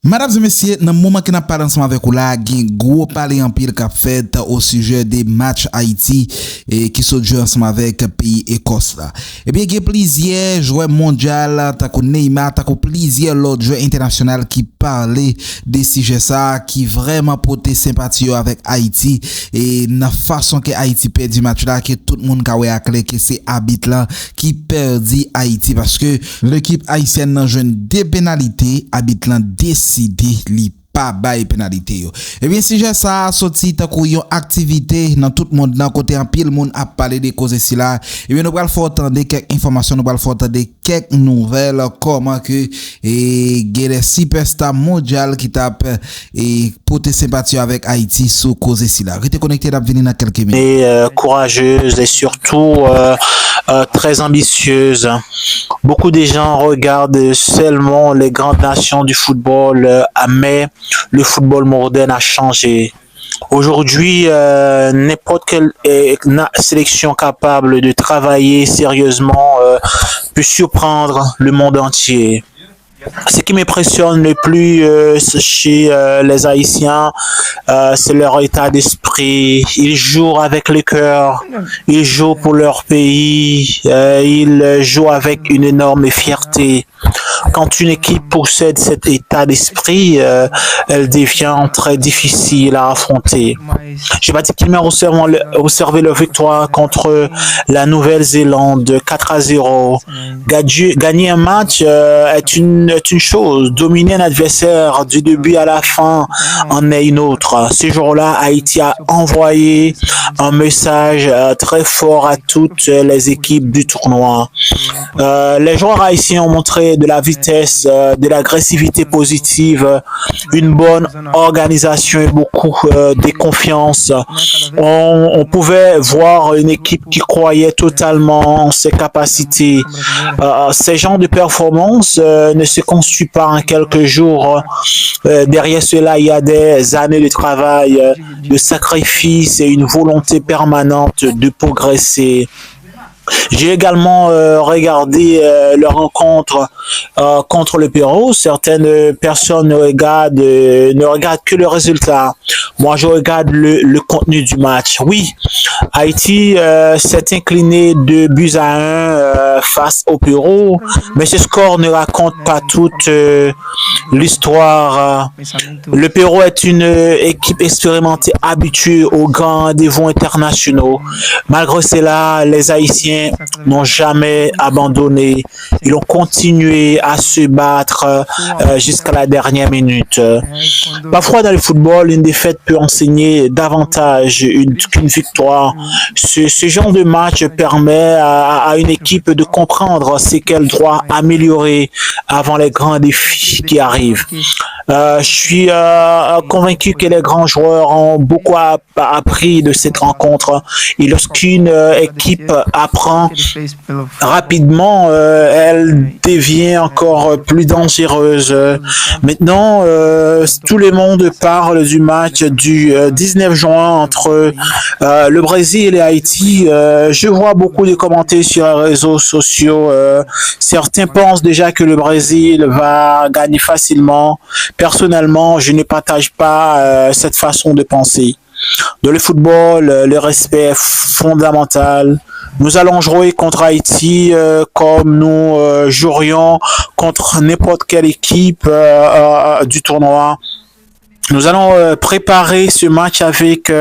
Mesdames et messieurs, dans le moment que nous parlons ensemble avec vous là, il y a un gros parler en pile qu'a fait au sujet des matchs Haïti et qui sont joués ensemble avec pays Écosse là. Et bien, il y a plusieurs joueurs mondiaux, t'as Neymar, t'as plusieurs autres joueurs internationaux qui parlaient des sujets ça, qui vraiment portaient sympathie avec Haïti et la façon que Haïti perd du match là, que tout le monde a clair que c'est habit là qui perdit Haïti parce que l'équipe haïtienne n'a joué des pénalités, habit là décidé li pas bail pénalité yo. Et bien si j'ai ça sorti tant qu'on yon activité dans tout le monde dans côté en pile monde a parlé de causes ici là. Et bien nous va faut attendre quelques informations, nous va faut attendre quelques nouvelles comment que et des superstars mondial qui tape et porter sympathie avec Haïti sous cause ici là. Restez connecté d'ap venir dans quelques minutes. Et courageuse et surtout très ambitieuse. Beaucoup de gens regardent seulement les grandes nations du football, mais le football moderne a changé. Aujourd'hui, n'importe quelle sélection capable de travailler sérieusement peut surprendre le monde entier. Ce qui m'impressionne le plus chez les Haïtiens, c'est leur état d'esprit. Ils jouent avec le cœur, ils jouent pour leur pays, ils jouent avec une énorme fierté. Quand une équipe possède cet état d'esprit, elle devient très difficile à affronter. J'ai particulièrement observé leur victoire contre la Nouvelle-Zélande 4-0. Gagner un match est une chose, dominer un adversaire du début à la fin en est une autre. Ce jour-là, Haïti a envoyé un message très fort à toutes les équipes du tournoi. Les joueurs haïtiens ont montré de la vitesse, de l'agressivité positive, une bonne organisation et beaucoup de confiance. On pouvait voir une équipe qui croyait totalement en ses capacités. Ces genres de performances ne se construit pas en quelques jours. Derrière cela, il y a des années de travail, de sacrifice et une volonté permanente de progresser. J'ai également regardé leur rencontre contre le Pérou. Certaines personnes ne regardent que le résultat. Moi, je regarde le contenu du match. Oui, Haïti s'est incliné 2-1 face au Pérou, mais ce score ne raconte pas toute l'histoire. Le Pérou est une équipe expérimentée, habituée aux grands rendez-vous internationaux. Malgré cela, les Haïtiens n'ont jamais abandonné. Ils ont continué à se battre jusqu'à la dernière minute. Parfois dans le football, une défaite peut enseigner davantage qu'une victoire. Ce genre de match permet à une équipe de comprendre ce qu'elle doit améliorer avant les grands défis qui arrivent. Je suis convaincu que les grands joueurs ont beaucoup appris de cette rencontre. Et lorsqu'une équipe apprend rapidement, elle devient encore plus dangereuse. Maintenant, tout le monde parle du match du 19 juin entre le Brésil et Haïti. Je vois beaucoup de commentaires sur les réseaux sociaux. Certains pensent déjà que le Brésil va gagner facilement. Personnellement, je ne partage pas cette façon de penser. Dans le football, le respect est fondamental. Nous allons jouer contre Haïti comme nous jouerions contre n'importe quelle équipe du tournoi. Nous allons préparer ce match avec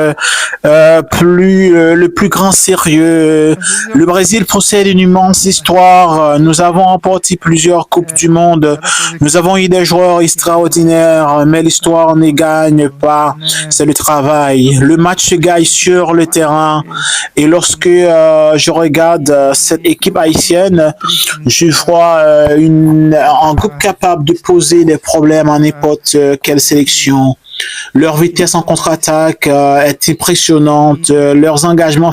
le plus grand sérieux. Le Brésil possède une immense histoire. Nous avons remporté plusieurs coupes du monde. Nous avons eu des joueurs extraordinaires, mais l'histoire ne gagne pas. C'est le travail. Le match se gagne sur le terrain. Et lorsque je regarde cette équipe haïtienne, je vois un groupe capable de poser des problèmes à n'importe quelle sélection. Leur vitesse en contre-attaque est impressionnante, leurs engagements